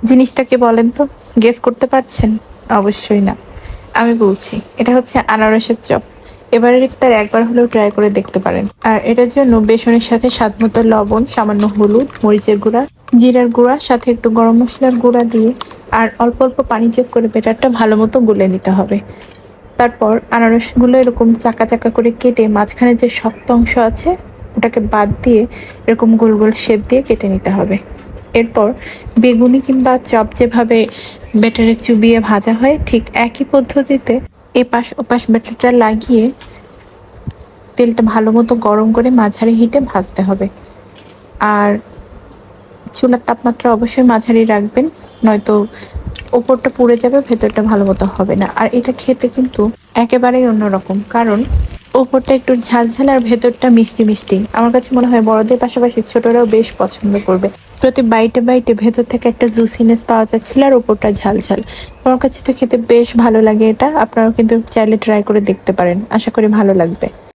জিনিসটা কি বলেন তো? গেস করতে পারছেন? অবশ্যই না। আমি বলছি, এটা হচ্ছে আনারসের চপ। এবারের ইফতারে একবার হলেও ট্রাই করে দেখতে পারেন। আর এটার জন্য বেসনের সাথে স্বাদমতো লবণ, সামান্য হলুদ, মরিচের গুঁড়া, জিরার গুঁড়া, সাথে একটু গরম মসলার গুঁড়া দিয়ে আর অল্প অল্প পানি যোগ করে ব্যাটারটা ভালো মতো গুলে নিতে হবে। তারপর আনারসগুলো এরকম চাকা চাকা করে কেটে মাঝখানে যে শক্ত অংশ আছে ওটাকে বাদ দিয়ে এরকম গোল গোল শেপ দিয়ে কেটে নিতে হবে। এরপর বেগুনি কিংবা চপ যেভাবে ব্যাটারে চুবিয়ে ভাজা হয় ঠিক একই পদ্ধতিতে এপাশ ওপাশ ব্যাটারটা লাগিয়ে তেলটা ভালো মতো গরম করে মাঝারি হিটে ভাজতে হবে। আর চুলার তাপমাত্রা অবশ্যই মাঝারি রাখবেন, নয়তো ওপরটা পুড়ে যাবে, ভেতরটা ভালো মতো হবে না। আর এটা খেতে কিন্তু একেবারেই অন্যরকম, কারণ ওপরটা একটু ঝালঝাল আর ভেতরটা মিষ্টি মিষ্টি। আমার কাছে মনে হয় বড়দের পাশাপাশি ছোটরাও বেশ পছন্দ করবে। প্রতি বাইটে বাইটে ভেতর থেকে একটা জুসিনেস পাওয়া যাচ্ছিল আর ওপরটা ঝালঝাল। আমার কাছে তো খেতে বেশ ভালো লাগে এটা। আপনারাও কিন্তু চাইলে ট্রাই করে দেখতে পারেন, আশা করি ভালো লাগবে।